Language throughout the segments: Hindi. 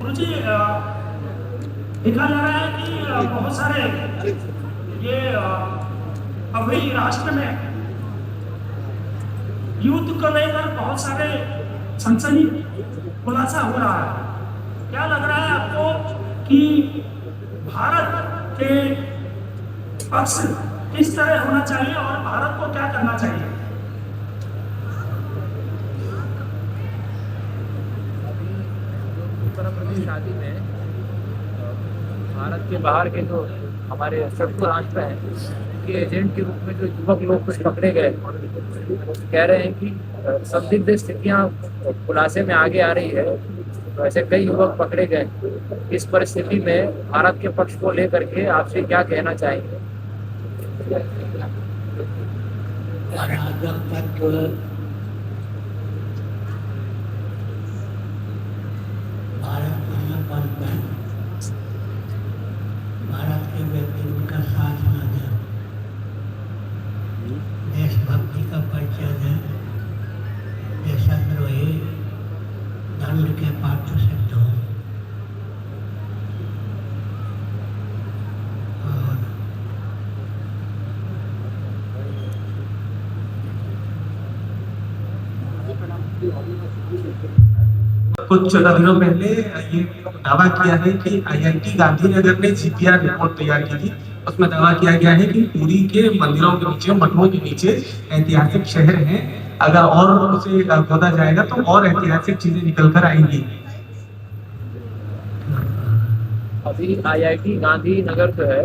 गुरुजी, देखा जा रहा है कि बहुत सारे ये अभी राष्ट्र में युद्ध को लेकर बहुत सारे सनसनी खुलासा हो रहा है। क्या लग रहा है आपको कि भारत के पक्ष किस तरह होना चाहिए और भारत को क्या करना चाहिए? शादी में भारत के बाहर के जो हमारे शत्रु राष्ट्र हैं उनके एजेंट के रूप में जो युवक लोग कुछ पकड़े गए, वो कह रहे हैं कि संदिग्ध स्थितियां खुलासे में आगे आ रही है। तो ऐसे कई युवक पकड़े गए। इस परिस्थिति में भारत के पक्ष को लेकर के आपसे क्या कहना चाहेंगे? भारत के व्यक्तित्व का साथ न दें, देशभक्ति का परिचय दें, देशद्रोही दंड के पात्र सिद्ध हो। कुछ दिनों पहले ये दावा किया है कि आईआईटी गांधीनगर ने जीपीआर रिपोर्ट तैयार की थी। उसमें दावा किया गया है कि पुरी के मंदिरों के नीचे, मठों के नीचे ऐतिहासिक शहर हैं। अगर और उसे खोदा जाएगा तो और ऐतिहासिक चीजें निकल कर आएंगी। अभी आईआईटी गांधीनगर जो है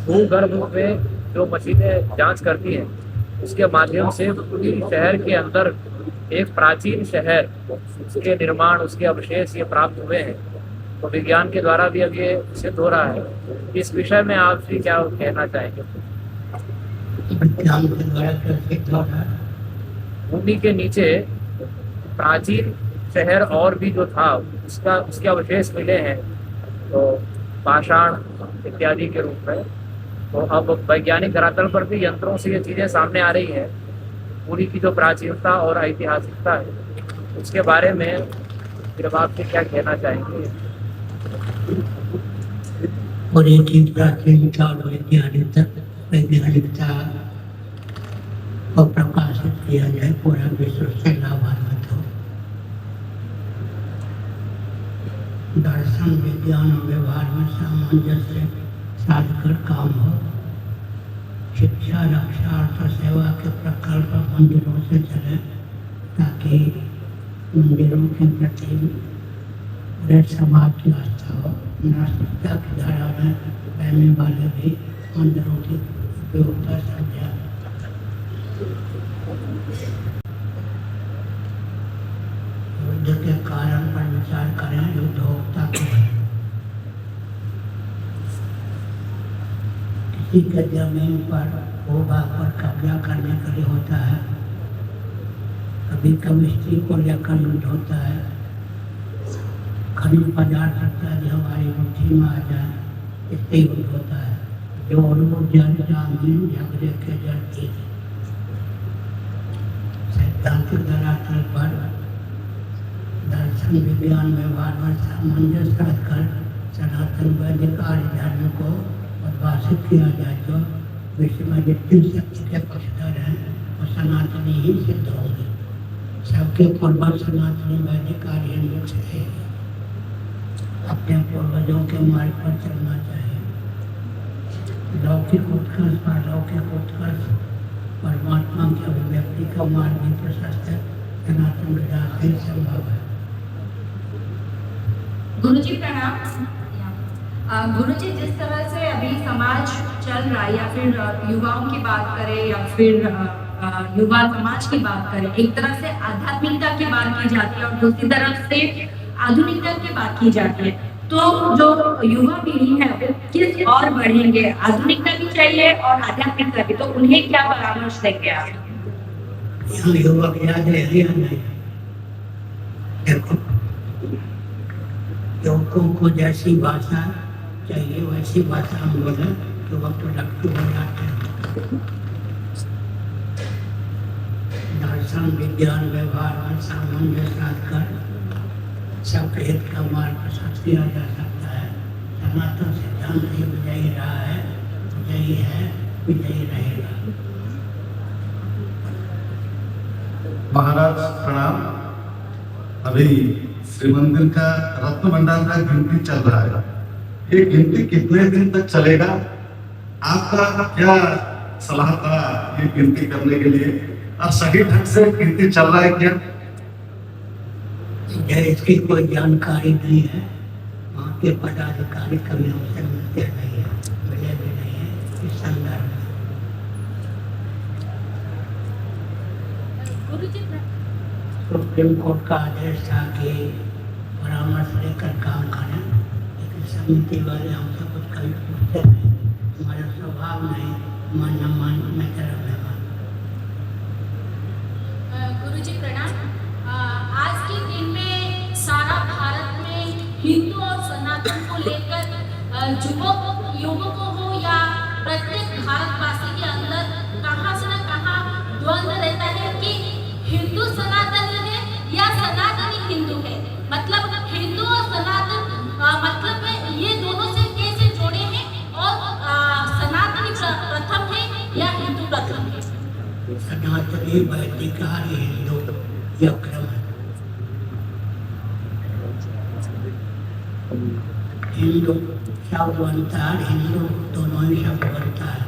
भूगर्भ में जो मशीनें जांच करती हैं, उसके माध्यम से पूरी शहर के अंदर एक प्राचीन शहर, उसके निर्माण, उसके अवशेष ये प्राप्त हुए हैं। तो विज्ञान के द्वारा भी अब ये सिद्ध हो रहा है। इस विषय में आपसे क्या कहना चाहेंगे? विज्ञान के द्वारा क्या सिद्ध हो रहा है? भूमि के नीचे प्राचीन शहर और भी जो था उसके अवशेष मिले हैं, तो पाषाण इत्यादि के रूप में। तो अब वैज्ञानिक धरातल पर भी यंत्रों से ये चीजें सामने आ रही हैं। पूरी की जो प्राचीनता और ऐतिहासिकता है, उसके बारे में फिर आपसे क्या कहना चाहेंगे? पूरी की प्राचीनता और वैज्ञानिकता को प्रकाशित किया जाए, पूरा विश्व से लाभान्वित हो। दर्शन, विज्ञान और व्यवहार में सामंजस्य साधकर काम हो। शिक्षा, रक्षा, अर्थ सेवा के प्रकल्प मंदिरों से चले, ताकि मंदिरों के प्रति पूरे समाज की आस्था हो। नास्तिकता की धारा में रहने वाले भी मंदिरों की उपयोगिता समझा। युद्ध के कारण पर विचार करें, युद्ध होता क्यों है? किसी के जमीन पर, भूभाग पर कब्जा करने के लिए होता है। कभी कभी स्त्री को लेकर युद्ध होता है। खनिज पदार्थ इत्यादि हमारी मुट्ठी में आ जाए, इससे युद्ध होता है। जो लोग जल जमीन झगड़े के जड़ती सैद्धांतिक धरातल पर दर्शन, विज्ञान, व्यवहार में सामंजस्य रखकर सनातन वैदिक आर्य धर्म को उद्भाषित किया जाए, तो विश्व में जितनी शक्ति के पक्षधर हैं वो सनातनी ही सिद्ध होंगे। सबके पूर्वज सनातनी वैदिक आर्य युग से अपने पूर्वजों के मार्ग पर चलना चाहिए। लौकिक उत्कर्ष, पारलौकिक उत्कर्ष, परमात्मा की अभिव्यक्ति का मार्ग भी प्रशस्त सनातन विचार से संभव है। गुरुजी प्रणाम। गुरुजी, जिस तरह से अभी समाज चल रहा है, या फिर युवाओं की बात करें या फिर युवा समाज की बात करें, एक तरफ से आध्यात्मिकता की बात की जाती है और दूसरी तरफ से आधुनिकता की बात की जाती है, तो जो युवा पीढ़ी है वो किस और बढ़ेंगे? आधुनिकता भी चाहिए और आध्यात्मिकता भी, तो उन्हें क्या परामर्श देंगे आप? युवक याद है या नहीं? देखो, युवकों को जैसी भाषा चाहिए वैसी भाषा हम बोले तो वक्त लट्टू हो जाते हैं। दर्शन, विज्ञान, व्यवहार में सामंजस्य रखकर सबके हित का मार्ग प्रशस्त किया जा सकता है। सनातन सिद्धांत ही विजयी रहा है, विजयी है, विजयी रहेगा। महाराज प्रणाम। अभी श्री मंदिर का रत्न भंडार का गिनती चल रहा है। ये गिनती कितने दिन तक चलेगा? आपका क्या सलाह था ये गिनती करने के लिए, और सही ढंग से गिनती चल रहा है क्या? मुझे इसकी कोई जानकारी नहीं है। वहाँ के पदाधिकारी कभी हमसे मिलते नहीं है, मिले भी नहीं है इस संदर्भ में। सुप्रीम कोर्ट का आदेश था कि परामर्श लेकर काम करें, लेकिन समिति वाले हमसे कुछ कभी पूछते नहीं। हमारा स्वभाव नहीं, मन न मन में तरफ है। गुरुजी प्रणाम। आज के दिन में सारा भारत में हिंदू और सनातन को लेकर युवकों हो या प्रत्येक भारतवासी के अंदर कहाँ से न कहाँ द्वंद्व रहता है कि हिंदू सनातनी है या सनातनी हिंदू है। मतलब हिंदू और सनातन मतलब ये दोनों से कैसे जोड़े हैं, और सनातनी प्रथम है या हिंदू प्रथम है? सनातनी वैदिकारी हिंदू यह क्रम है। हिंदू शब्द बनता है, हिंदू दोनों ही शब्द बनता है।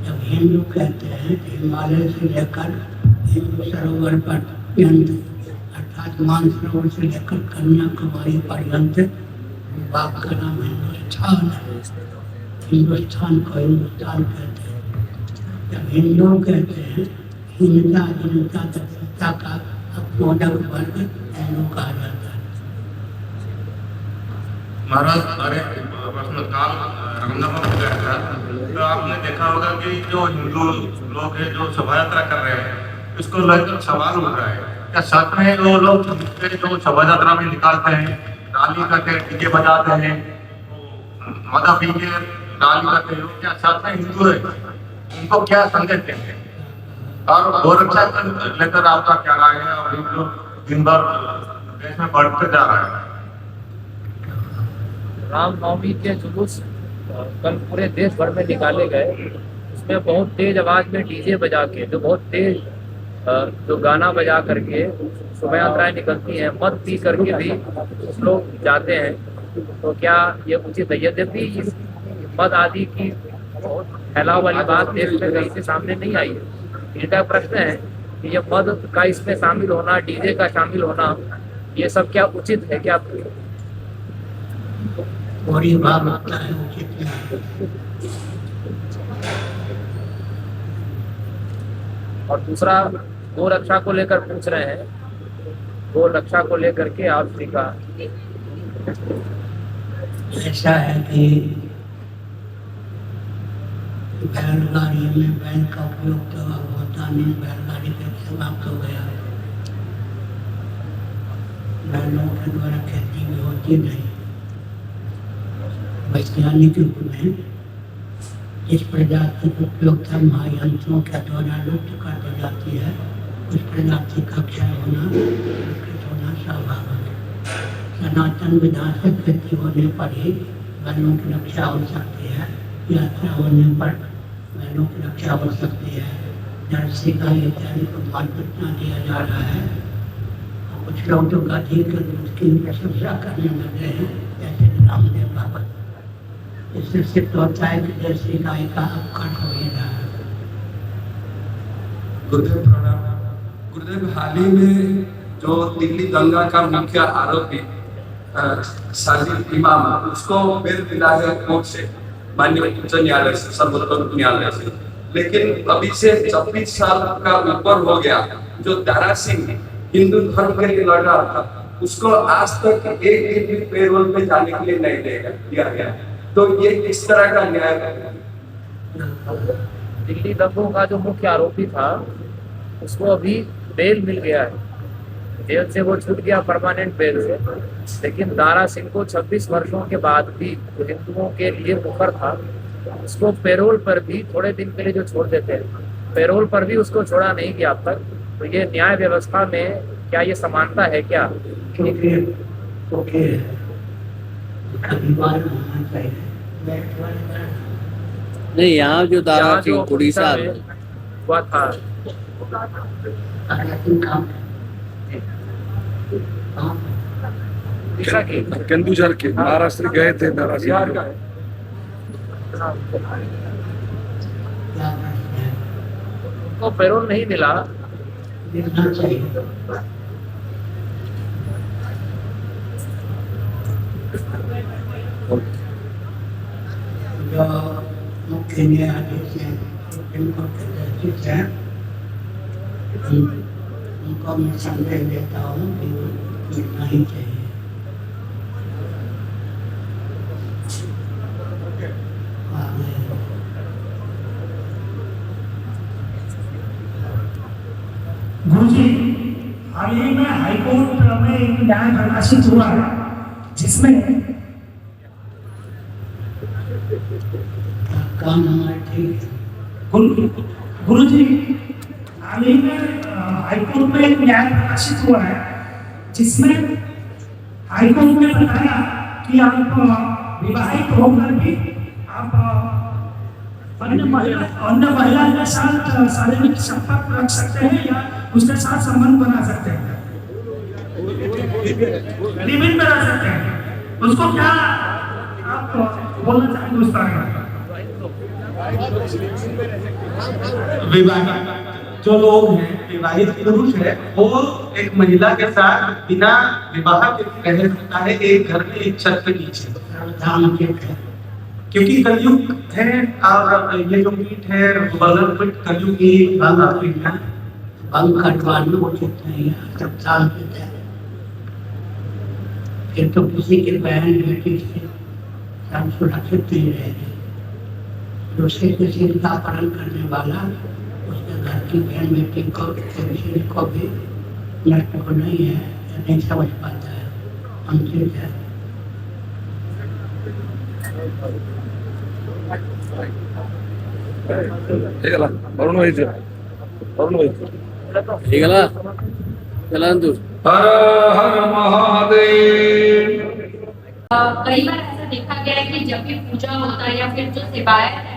जब हिंदू कहते हैं तो हिमालय से लेकर हिंदू सरोवर पर्यंत, अर्थात मानसरोवर से लेकर कन्याकुमारी पर्यंत भाग का नाम हिंदुस्तान है। हिंदुस्तान को हिंदुस्तान कहते हैं। जब हिंदू कहते हैं, हिंदुता जनता दत्ता का अपमोदक वर्ग हिंदू कहा जाता है। महाराज, अरे प्रश्न काल रंगनाथ में गया था, तो आपने देखा होगा कि जो हिंदू लोग हैं जो शोभा यात्रा कर रहे हैं, इसको लेकर सवाल उठ रहा है, क्या सच में वो लोग जो शोभा यात्रा में निकालते हैं, डाली करके डीजे बजाते हैं, मदा पी के डाली करते हैं, क्या सच में हिंदू है? उनको क्या संदेश देते हैं? और गोरक्षा लेकर आपका क्या राय है? और हिंदू दिन भर देश में बढ़ते जा रहा है। रामनवमी के जुलूस कल पूरे देश भर में निकाले गए। उसमें बहुत तेज आवाज में डीजे बजा के, जो बहुत तेज जो गाना बजा करके शोभा यात्राएं निकलती हैं, मद पी करके भी कुछ लोग जाते हैं। तो क्या ये उचित है? यद्यपि इस मद आदि की बहुत फैलाव वाली बात देश में कहीं से सामने नहीं आई है। इनका प्रश्न है कि ये मद का इसमें शामिल होना, डीजे का शामिल होना, ये सब क्या उचित है? क्या पूरी बात होता है उचित नहीं। और दूसरा, गो रक्षा को लेकर पूछ रहे हैं, गो रक्षा को लेकर के आप श्री का ऐसा है कि बैलगाड़ी में बैल का उपयोग तो अब होता नहीं, बैलगाड़ी का समाप्त हो गया। बैलों के द्वारा खेती भी होती नहीं। वैज्ञानिक रूप में इस प्रजाति की उपयोगिता महायंत्रों के द्वारा लुप्त कर दी जाती है। उस प्रजाति का क्षय होना, विकृत होना स्वाभाविक है। सनातन विधान से खेती होने पर ही बैलों की रक्षा हो सकती है। यात्रा होने पर बैलों की रक्षा हो सकती है। जर्सी का इत्यादि को मान्यता दिया जा रहा है। और कुछ लोग तो गाधी के दूध की प्रशंसा करने लगे हैं, जैसे रामदेव बाबा। इससे सिद्ध होता है कि जर्सी गाय का अपकट हो ही रहा है। गुरुदेव प्रणाम। गुरुदेव, हाल ही में जो दिल्ली दंगा का मुख्य आरोपी साजिद इमाम, उसको बेल मिला है कोर्ट से, माननीय उच्च न्यायालय से, सर्वोच्च न्यायालय से। लेकिन अभी से 26 साल का ऊपर हो गया। जो दारा सिंह हिंदू धर्म के लिए लड़ रहा था, उसको आज तक एक दिन भी पेरोल पे जाने के लिए नहीं दिया गया। तो ये किस तरह का न्याय है? दिल्ली दंगों का जो मुख्य आरोपी था, उसको अभी बेल मिल गया है, जेल से वो छूट गया परमानेंट बेल से। लेकिन दारा सिंह को 26 वर्षों के बाद भी, जो हिंदुओं के लिए मुखर था, उसको पेरोल पर भी थोड़े दिन के लिए जो छोड़ देते हैं, पेरोल पर भी उसको छोड़ा नहीं गया अब तक। तो ये न्याय व्यवस्था में क्या ये समानता है क्या? क्योंकि ओके कभी बार होना चाहिए बैठ वाले तरफ नहीं, यहाँ जो दारा यहाँ थी जो उड़ीसा में में, हुआ था, लेकिन काम काम उड़ीसा की केंदुझर के महाराष्ट्र गए थे दारा बिहार का है। क्या प्रश्न है उनको पैरोल नहीं मिला। मिलना चाहिए जो मुख्य न्यायाधीश हैं सुप्रीम कोर्ट के जस्टिस हैं उनको मैं संदेश देता हूँ कि मिलना ही चाहिए। गुरुजी, हाल ही में हाईकोर्ट में एक न्याय प्रकाशित हुआ है जिसमें काम हमारा ठीक है। गुरुजी, हाल ही में हाईकोर्ट में एक न्याय प्रकाशित हुआ है जिसमें हाईकोर्ट ने बताया कि आप विवाहित होकर भी आप अन्य महिला के साथ शारीरिक संपर्क रख सकते हैं या उसके साथ संबंध बना सकते हैं, लिविंग में रह सकते हैं। उसको क्या आप बोलना चाहेंगे उस बारे में? विवाहित जो लोग हैं, विवाहित पुरुष है, वो एक महिला के साथ बिना विवाह के रह सकता है एक घर में एक छत के नीचे, प्रावधान ठीक है क्योंकि कलयुग है और ये जो पीठ है बदल कलयुग की पीठ है। भंग कटवाना उचित नहीं है, सब शांत है। फिर तो किसी की बहन बेटी से सब सुरक्षित नहीं रहेगी। दूसरे किसी का अपहरण करने वाला उसके घर की बहन बेटी को किसी को भी नष्ट को नहीं है, नहीं समझ पाता है। हम ठीक है ಹೇಗಲ್ಲ ವರುಣ ವೈದ್ಯ ಹೇಗಲ್ಲ चला तू हर हर महादेव। कई बार ऐसा देखा गया है कि जब भी पूजा होता है या फिर जो सेवाएं हैं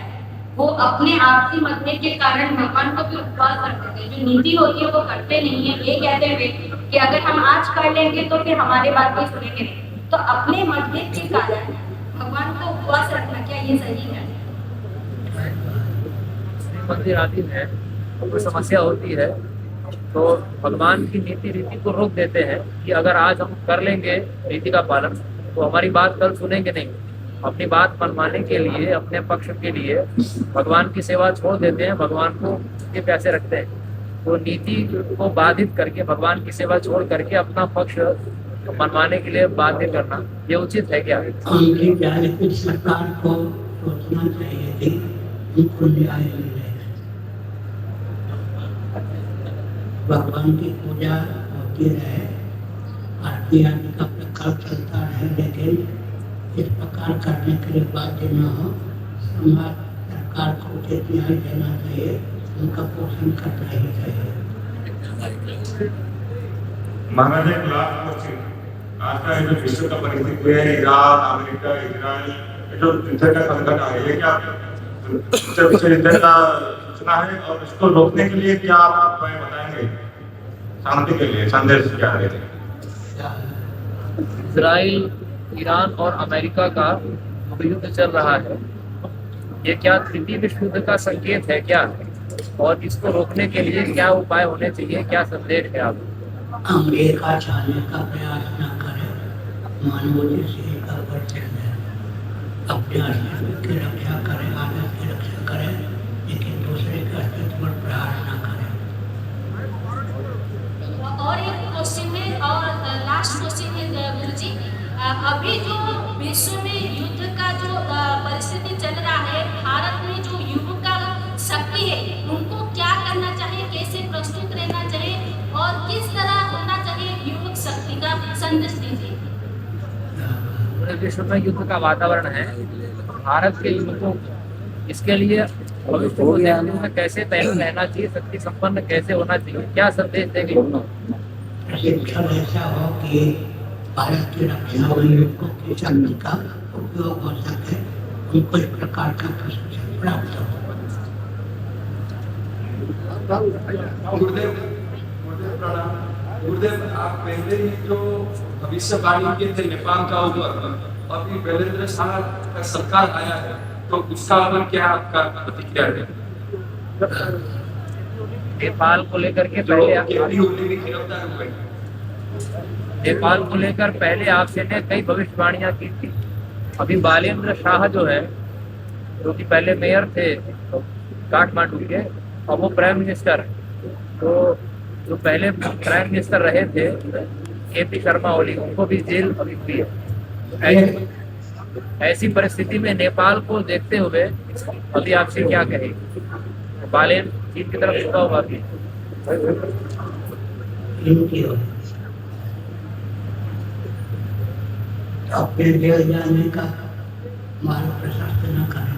वो अपने आपसी मतभेद के कारण भगवान को भी उपवास करते थे। जो नीति होती है वो करते नहीं है, ये कहते हुए कि अगर हम आज कर लेंगे तो फिर हमारे बात कोई सुनेंगे नहीं। तो अपने मतभेद के कारण भगवान को उपवास रखना क्या ये सही है? मंदिर आदि में कोई समस्या होती है तो भगवान की नीति रीति को रोक देते हैं कि अगर आज हम कर लेंगे नीति का पालन तो हमारी बात कल सुनेंगे नहीं। अपनी बात मनवाने के लिए, अपने पक्ष के लिए भगवान की सेवा छोड़ देते हैं, भगवान को के प्यासे रखते हैं। तो नीति को बाधित करके, भगवान की सेवा छोड़ करके अपना पक्ष मनवाने के लिए बाध्य करना ये उचित है क्या? उनकी जागृति सरकार को सोचना चाहिए कि उनको न्याय मिले। भगवान की पूजा होती रहे, आरती आदि का प्रकार चलता रहे, लेकिन इस प्रकार करने के लिए बाध्य न हो। समाज सरकार को उचित न्याय देना चाहिए, उनका पोषण करना ही चाहिए। महाराज एक लास्ट क्वेश्चन, आज का ये जो विश्व का परिस्थिति है, ईरान, अमेरिका, इजराइल, ये जो युद्ध का संकट है, ये क्या युद्ध का सूचना है और इसको रोकने के लिए क्या आप उपाय बताएंगे? शांति के लिए संदेश क्या है? इजराइल, ईरान और अमेरिका का युद्ध चल रहा है, ये क्या तृतीय विश्व युद्ध का संकेत है क्या? और इसको रोकने के लिए क्या उपाय होने चाहिए, क्या संदेश है आप? अमेरिका चाहने का प्रयास न करे, मानवों से का वर्चन है, अपने अस्तित्व की रक्षा करे, आदत की रक्षा करे, लेकिन दूसरे के अस्तित्व पर प्रहार न करे। और एक क्वेश्चन है और लास्ट क्वेश्चन है गुरुजी, अभी जो विश्व में युद्ध का जो परिस्थिति चल रहा है, भारत में जो युवक का शक्ति है उनको क्या करना चाहिए, कैसे प्रस्तुत रहना चाहिए और किस तरह होना चाहिए युवक शक्ति का संदेश दीजिए। पूरे विश्व में युद्ध का वातावरण है, भारत के युवकों इसके लिए भविष्य को देखते हुए कैसे तैयार रहना चाहिए, शक्ति संपन्न कैसे होना चाहिए, क्या संदेश देंगे? प्रशिक्षण ऐसा हो कि भारत की रक्षा में लोगों की शक्ति का उपयोग हो सके, उनको इस प्रकार का प्रशिक्षण प्राप्त हो। गुरुदेव प्रणाम। गुरुदेव, आप पहले ही जो भविष्यवाणी किए थे नेपाल का ऊपर, अभी वीरेंद्र शाह का सरकार आया है, तो उसका ऊपर क्या आपका प्रतिक्रिया है? नेपाल को लेकर के जो पहले केपी ओली भी गिरफ्तार हुए, नेपाल को लेकर पहले आपसे ने कई भविष्यवाणियां की थी। अभी बालेंद्र शाह जो है, जो कि पहले मेयर थे काठमांडू के, और वो प्राइम मिनिस्टर, तो जो पहले प्राइम मिनिस्टर रहे थे केपी शर्मा ओली, उनको भी जेल अभी हुई है। ऐसी परिस्थिति में नेपाल को देखते हुए अभी आपसे क्या कहेंगे? बालेन चीन की तरफ झुका हुआ भी इनकी हो अपने जेल जाने का मार्ग प्रशस्त न करें।